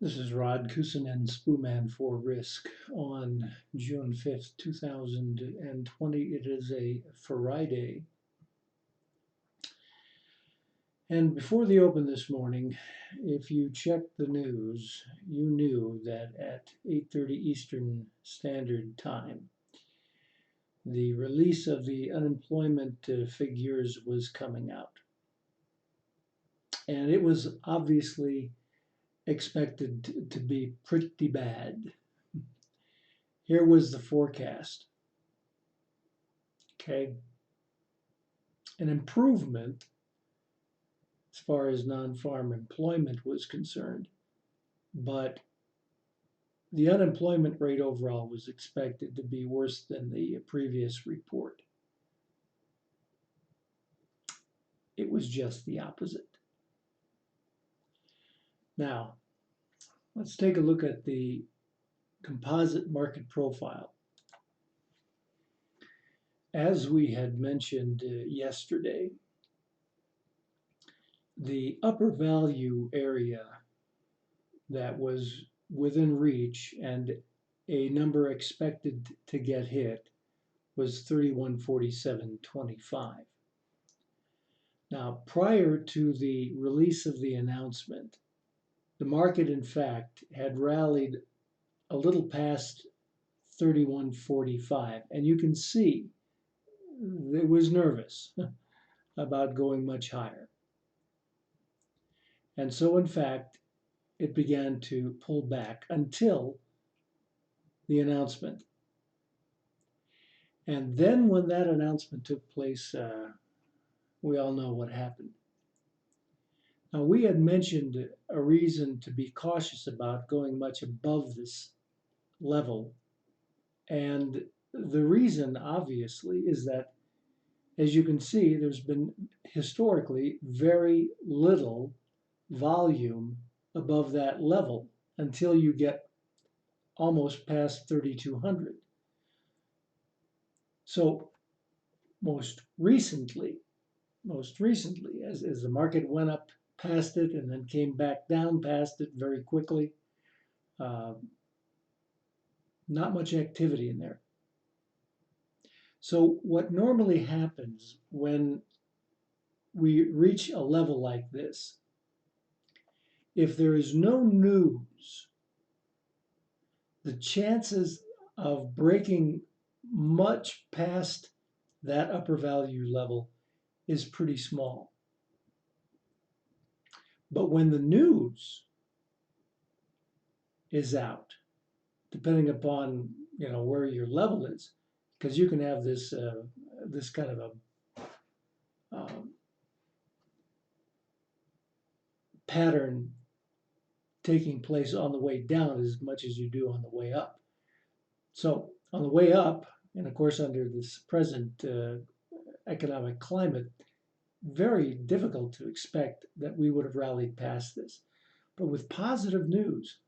This is Rod Kusin, Spooman for Risk on June 5th, 2020. It is a Friday. And before the open this morning, if you checked the news, you knew that at 8:30 Eastern Standard Time, the release of the unemployment figures was coming out. And it was obviously expected to be pretty bad. Here was the forecast. Okay. An improvement as far as non-farm employment was concerned, but the unemployment rate overall was expected to be worse than the previous report. It was just the opposite. Now, let's take a look at the composite market profile. As we had mentioned yesterday, the upper value area that was within reach and a number expected to get hit was 3147.25. Now, prior to the release of the announcement, the market, in fact, had rallied a little past 3145, and you can see it was nervous about going much higher. And so, in fact, it began to pull back until the announcement. And then when that announcement took place, we all know what happened. Now, we had mentioned a reason to be cautious about going much above this level. And the reason, obviously, is that, as you can see, there's been historically very little volume above that level until you get almost past 3,200. So most recently, as the market went up past it and then came back down past it very quickly, not much activity in there. So what normally happens when we reach a level like this, if there is no news, the chances of breaking much past that upper value level is pretty small. But when the news is out, depending upon where your level is, because you can have this this kind of a pattern taking place on the way down as much as you do on the way up. So on the way up, and of course under this present economic climate, very difficult to expect that we would have rallied past this. But with positive news,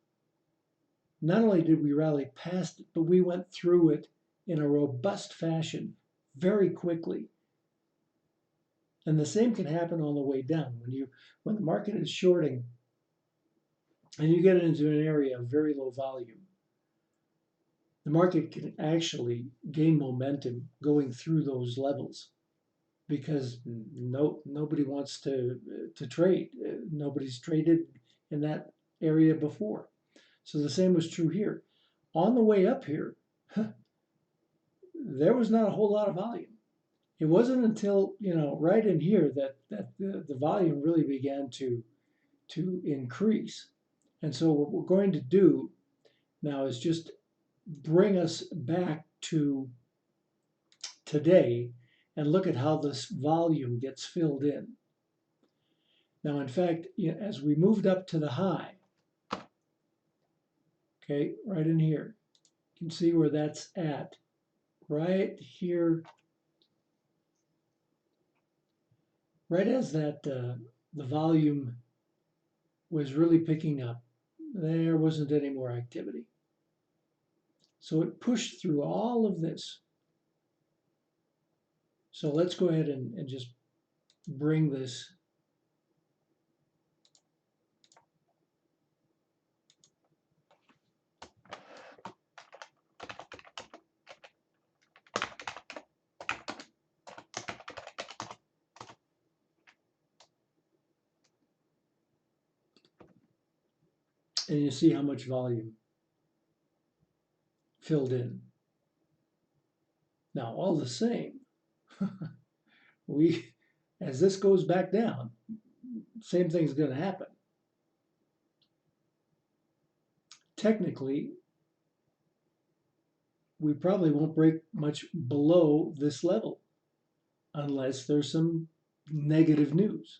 not only did we rally past it, but we went through it in a robust fashion very quickly. And the same can happen on the way down. When the market is shorting and you get into an area of very low volume, the market can actually gain momentum going through those levels because nobody wants to trade. Nobody's traded in that area before. So the same was true here. On the way up here, there was not a whole lot of volume. It wasn't until right in here that the volume really began to increase. And so what we're going to do now is just bring us back to today and look at how this volume gets filled in. Now, in fact, as we moved up to the high, okay, right in here, you can see where that's at, right here, right as that the volume was really picking up, there wasn't any more activity. So it pushed through all of this. So let's go ahead and just bring this and you see how much volume filled in. Now, all the same, as this goes back down, same thing's going to happen. Technically, we probably won't break much below this level unless there's some negative news.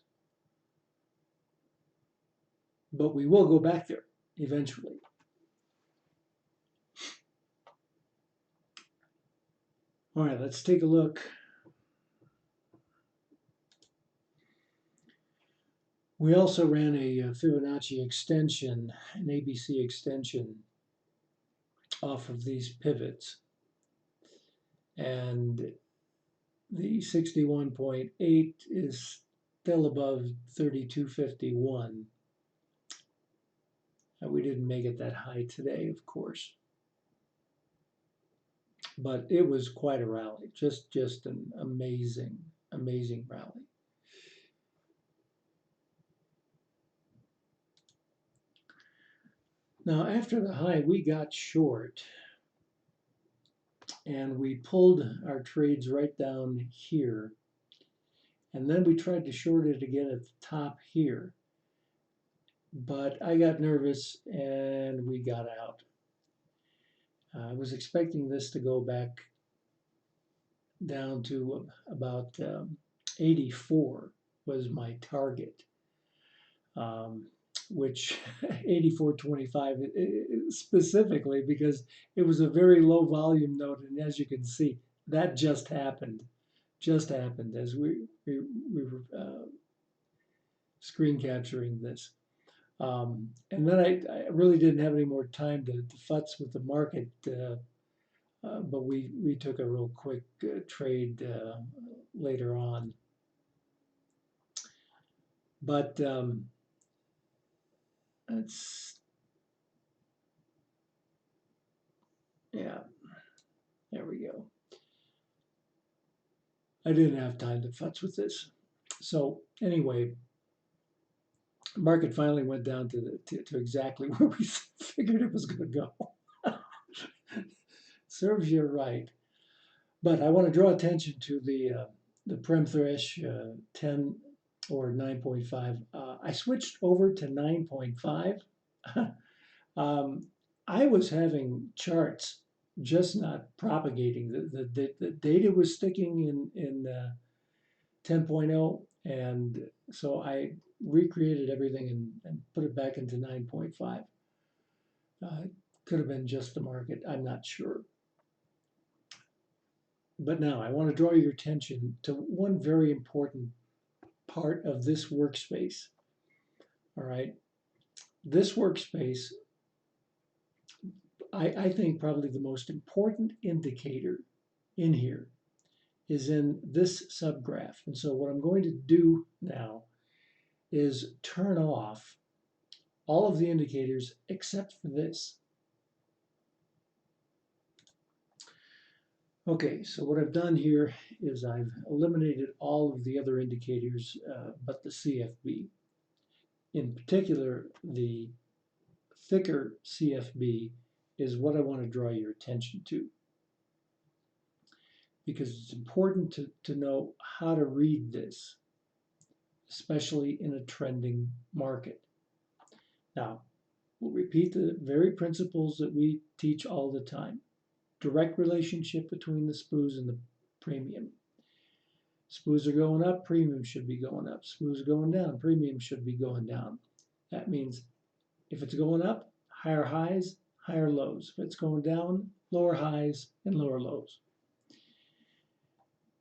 But we will go back there eventually. All right, let's take a look. We also ran a Fibonacci extension, an ABC extension off of these pivots. And the 61.8 is still above 32.51. We didn't make it that high today, of course. But it was quite a rally, just an amazing, amazing rally. Now, after the high, we got short, and we pulled our trades right down here. And then we tried to short it again at the top here. But I got nervous, and we got out. I was expecting this to go back down to about 84 was my target, which 84.25 specifically because it was a very low volume note, and as you can see, that just happened as we were screen capturing this. And then I really didn't have any more time to futz with the market, but we took a real quick trade later on. But yeah, there we go. I didn't have time to futz with this. So anyway, market finally went down to exactly where we figured it was going to go. Serves you right. But I want to draw attention to the Prem Thresh 10 or 9.5. I switched over to 9.5. I was having charts just not propagating. The data was sticking in 10.0, and so I recreated everything and put it back into 9.5. Could have been just the market, I'm not sure. But now I want to draw your attention to one very important part of this workspace. All right, this workspace, I think probably the most important indicator in here is in this subgraph. And so what I'm going to do now is turn off all of the indicators except for this. Okay, so what I've done here is I've eliminated all of the other indicators but the CFB. In particular, the thicker CFB is what I want to draw your attention to, because it's important to know how to read this, especially in a trending market. Now, we'll repeat the very principles that we teach all the time. Direct relationship between the Spoos and the premium. Spoos are going up, premium should be going up. Spoos are going down, premium should be going down. That means if it's going up, higher highs, higher lows. If it's going down, lower highs and lower lows.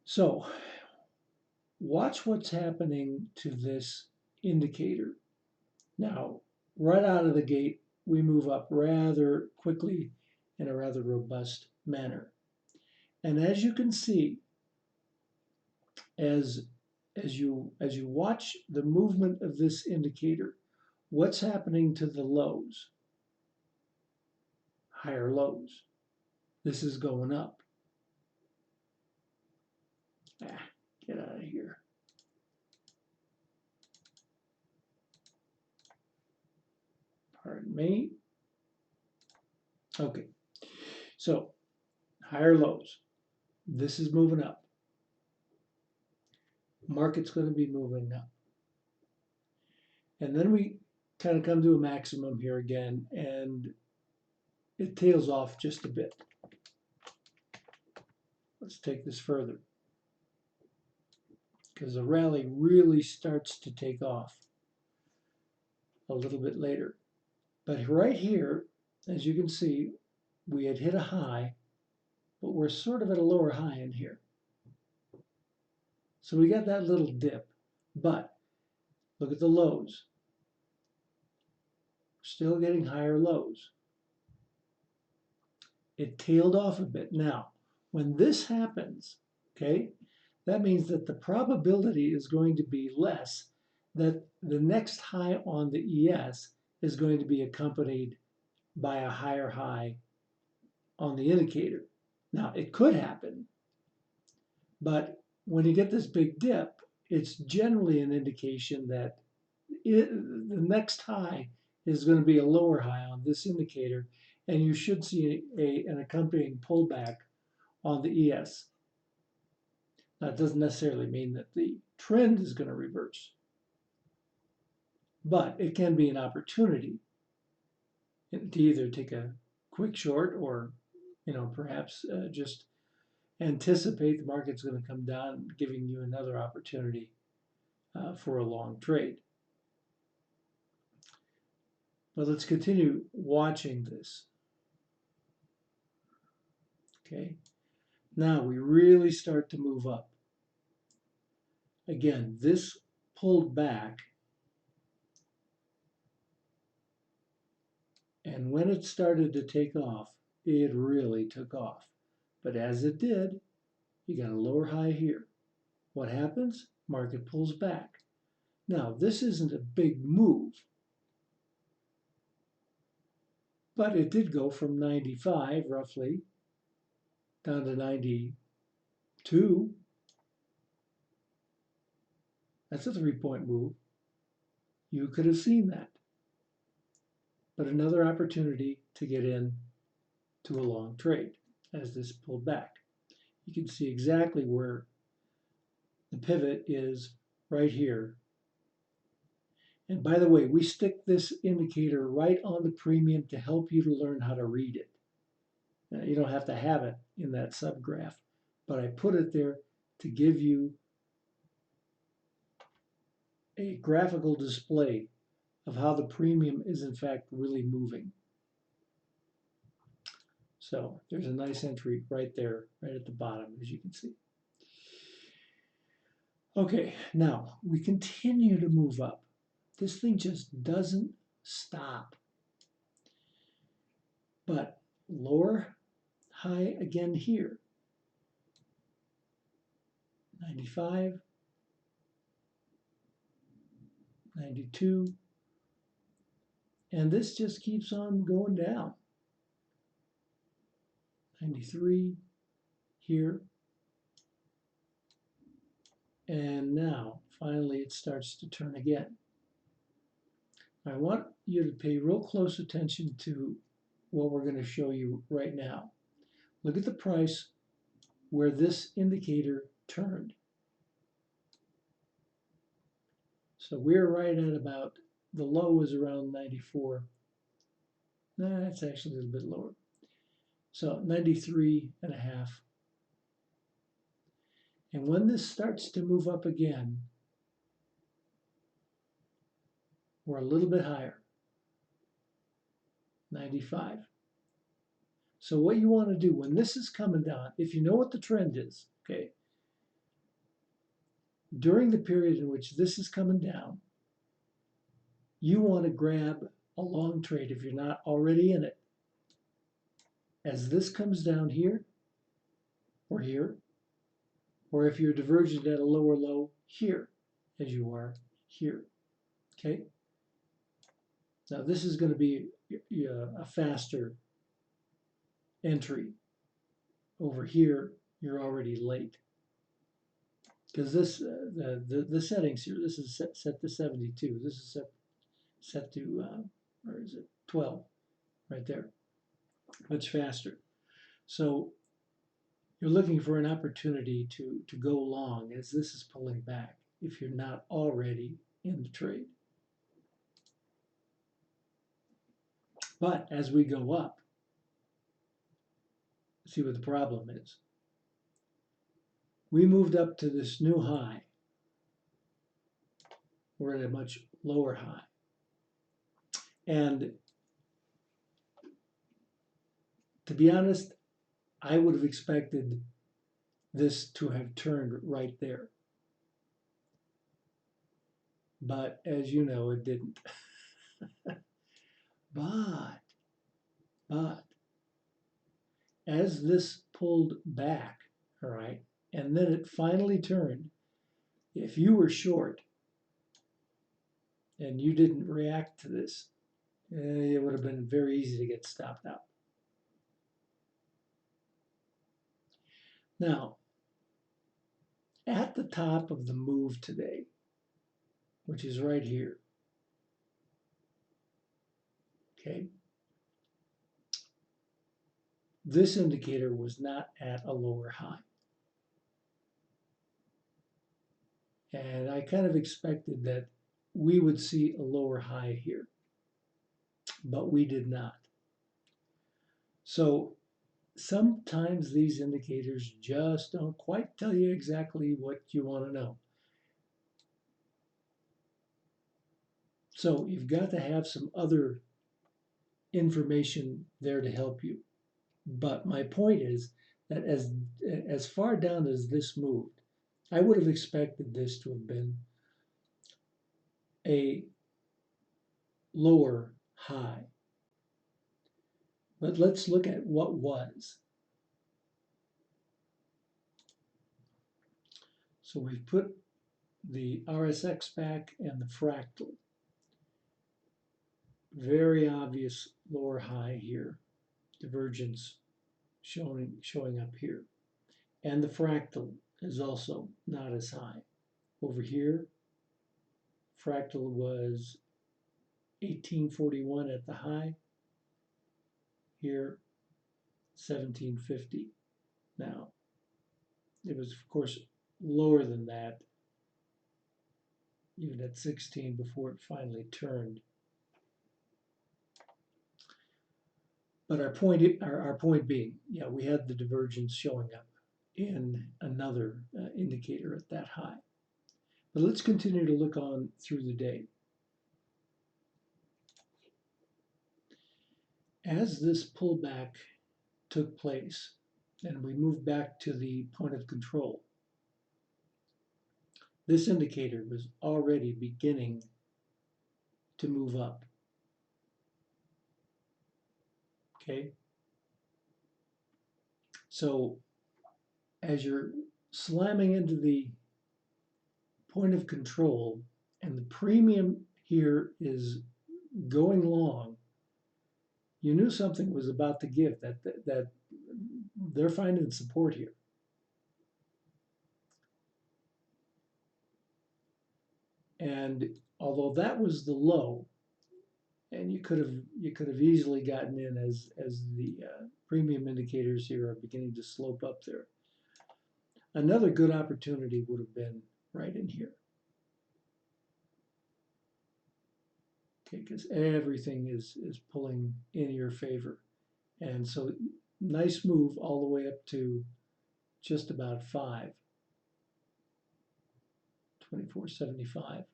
So watch what's happening to this indicator. Now, right out of the gate, we move up rather quickly in a rather robust manner. And as you can see, as you watch the movement of this indicator, what's happening to the lows? Higher lows. This is going up. Get out of here. Pardon me. Okay, so higher lows. This is moving up. Market's going to be moving up. And then we kind of come to a maximum here again, and it tails off just a bit. Let's take this further, because the rally really starts to take off a little bit later. But right here, as you can see, we had hit a high, but we're sort of at a lower high in here. So we got that little dip, but look at the lows. Still getting higher lows. It tailed off a bit. Now, when this happens, okay, that means that the probability is going to be less that the next high on the ES is going to be accompanied by a higher high on the indicator. Now, it could happen, but when you get this big dip, it's generally an indication that the next high is going to be a lower high on this indicator, and you should see an accompanying pullback on the ES. That doesn't necessarily mean that the trend is going to reverse, but it can be an opportunity to either take a quick short or, perhaps just anticipate the market's going to come down, giving you another opportunity for a long trade. But let's continue watching this. Okay, now we really start to move up. Again, this pulled back, and when it started to take off, it really took off. But as it did, you got a lower high here. What happens? Market pulls back. Now, this isn't a big move, but it did go from 95 roughly down to 92. That's a 3-point move. You could have seen that. But another opportunity to get in to a long trade as this pulled back. You can see exactly where the pivot is right here. And by the way, we stick this indicator right on the premium to help you to learn how to read it. Now, you don't have to have it in that subgraph, but I put it there to give you a graphical display of how the premium is in fact really moving. So there's a nice entry right there, right at the bottom, as you can see. Okay, now we continue to move up. This thing just doesn't stop. But lower high again here. 95, 92, and this just keeps on going down. 93 here, and now finally it starts to turn again. I want you to pay real close attention to what we're going to show you right now. Look at the price where this indicator turned. So we're right at about, the low is around 94. That's actually a little bit lower. So 93.5. And when this starts to move up again, we're a little bit higher, 95. So what you want to do when this is coming down, if you know what the trend is, okay, during the period in which this is coming down, you want to grab a long trade if you're not already in it. As this comes down here, or if you're divergent at a lower low here, as you are here, okay? Now this is going to be a faster entry. Over here, you're already late. Because this, the settings here, this is set to 72. This is set to or is it 12? Right there, much faster. So you're looking for an opportunity to go long as this is pulling back if you're not already in the trade. But as we go up, see what the problem is. We moved up to this new high. We're at a much lower high. And to be honest, I would have expected this to have turned right there. But as you know, it didn't. But as this pulled back, all right, and then it finally turned, if you were short and you didn't react to this, it would have been very easy to get stopped out. Now, at the top of the move today, which is right here, okay, this indicator was not at a lower high. And I kind of expected that we would see a lower high here, but we did not. So sometimes these indicators just don't quite tell you exactly what you want to know. So you've got to have some other information there to help you. But my point is that as far down as this moved, I would have expected this to have been a lower high. But let's look at what was. So we've put the RSX back and the fractal. Very obvious lower high here. Divergence showing up here. And the fractal is also not as high. Over here, fractal was 1841 at the high. Here, 1750. Now, it was, of course, lower than that, even at 16 before it finally turned. But our point being, yeah, we had the divergence showing up in another indicator at that high. But let's continue to look on through the day. As this pullback took place and we moved back to the point of control, this indicator was already beginning to move up. Okay? So as you're slamming into the point of control and the premium here is going long, you knew something was about to give, that they're finding support here. And although that was the low, and you could have easily gotten in as the premium indicators here are beginning to slope up there. Another good opportunity would have been right in here. Okay, because everything is pulling in your favor. And so nice move all the way up to just about 5, 24.75.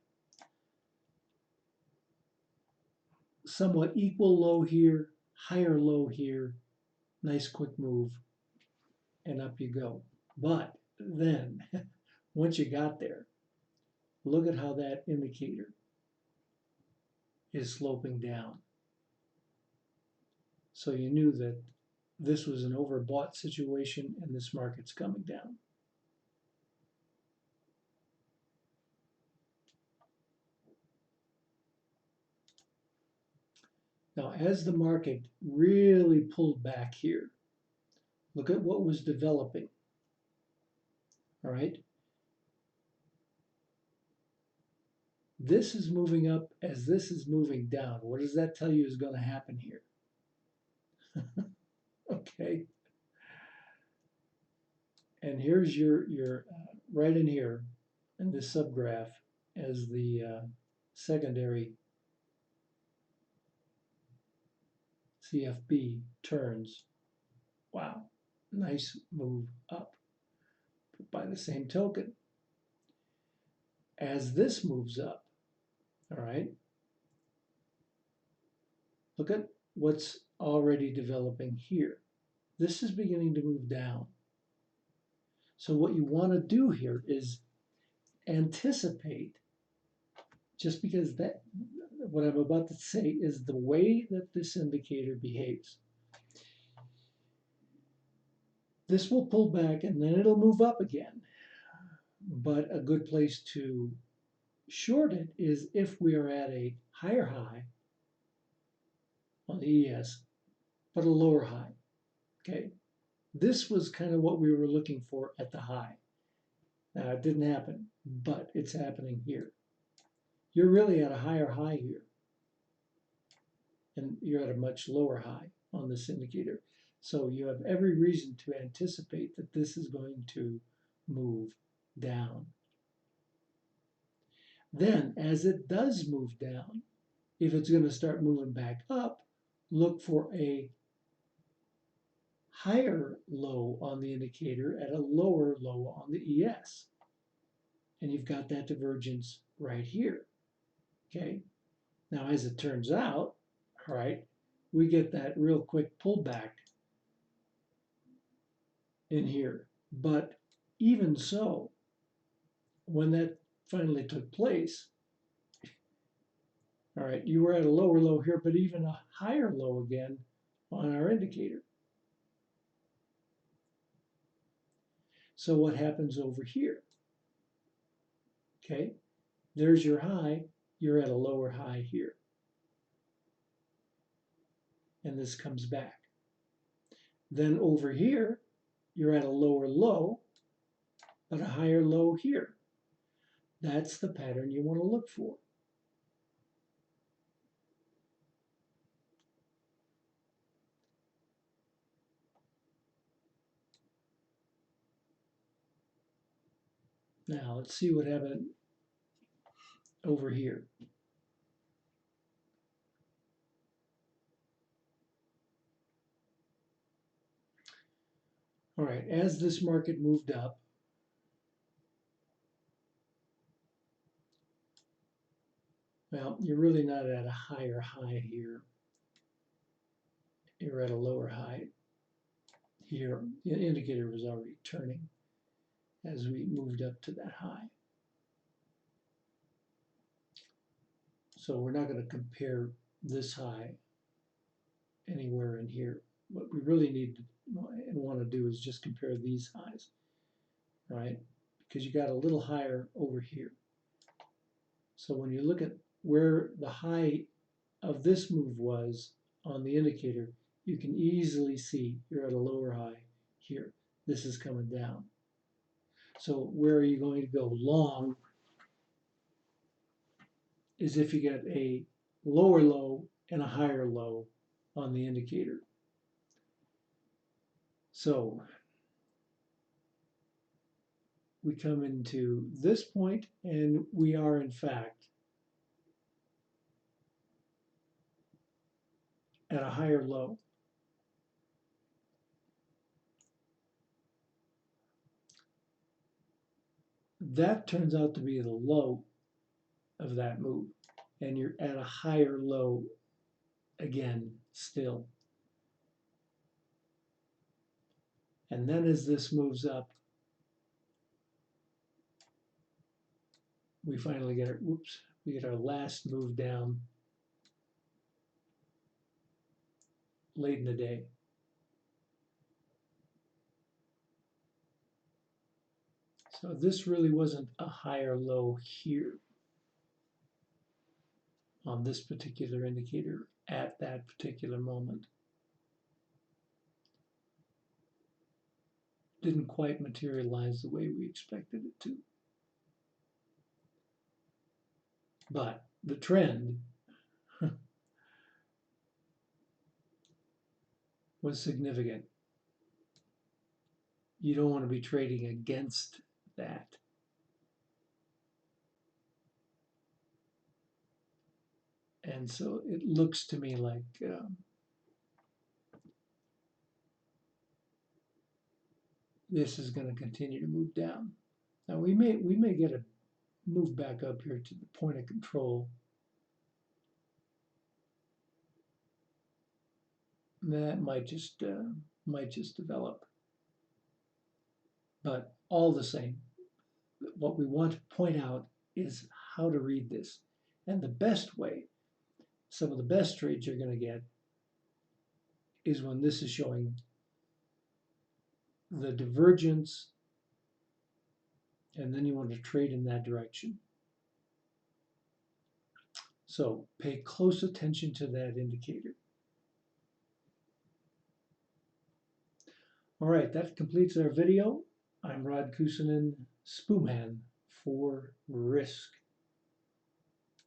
Somewhat equal low here, higher low here, nice quick move, and up you go. But then, once you got there, look at how that indicator is sloping down. So you knew that this was an overbought situation and this market's coming down. Now, as the market really pulled back here, look at what was developing. All right. this is moving up as this is moving down. What does that tell you is going to happen here? Okay. And here's your right in here in this subgraph as the secondary CFB turns. Wow, nice move up. But by the same token, as this moves up, all right, look at what's already developing here. This is beginning to move down. So what you want to do here is anticipate, just because that what I'm about to say is the way that this indicator behaves. This will pull back and then it'll move up again. But a good place to short it is if we are at a higher high on the ES, but a lower high. Okay, this was kind of what we were looking for at the high. Now it didn't happen, but it's happening here. You're really at a higher high here, and you're at a much lower high on this indicator. So you have every reason to anticipate that this is going to move down. Then, as it does move down, if it's going to start moving back up, look for a higher low on the indicator at a lower low on the ES. And you've got that divergence right here. Okay. Now, as it turns out, all right, we get that real quick pullback in here. But even so, when that finally took place, all right, you were at a lower low here, but even a higher low again on our indicator. So what happens over here? Okay, there's your high, you're at a lower high here. And this comes back. Then over here, you're at a lower low, but a higher low here. That's the pattern you want to look for. Now, let's see what happened over here. All right, as this market moved up, well, you're really not at a higher high here. You're at a lower high here. The indicator was already turning as we moved up to that high. So we're not going to compare this high anywhere in here. What we really need to and want to do is just compare these highs, right? Because you got a little higher over here. So when you look at where the high of this move was on the indicator, you can easily see you're at a lower high here. This is coming down. So where are you going to go long is if you get a lower low and a higher low on the indicator. So we come into this point and we are in fact at a higher low. That turns out to be the low of that move, and you're at a higher low again still. And then as this moves up, we finally get our, we get our last move down late in the day. So this really wasn't a higher low here on this particular indicator at that particular moment. Didn't quite materialize the way we expected it to. But the trend was significant. You don't want to be trading against that. And so it looks to me like this is going to continue to move down. Now we may get a move back up here to the point of control. That might just develop. But all the same, what we want to point out is how to read this. And the best way, some of the best trades you're going to get is when this is showing the divergence, and then you want to trade in that direction. So pay close attention to that indicator. All right, that completes our video. I'm Rod Kusanen, Spooman for Risk.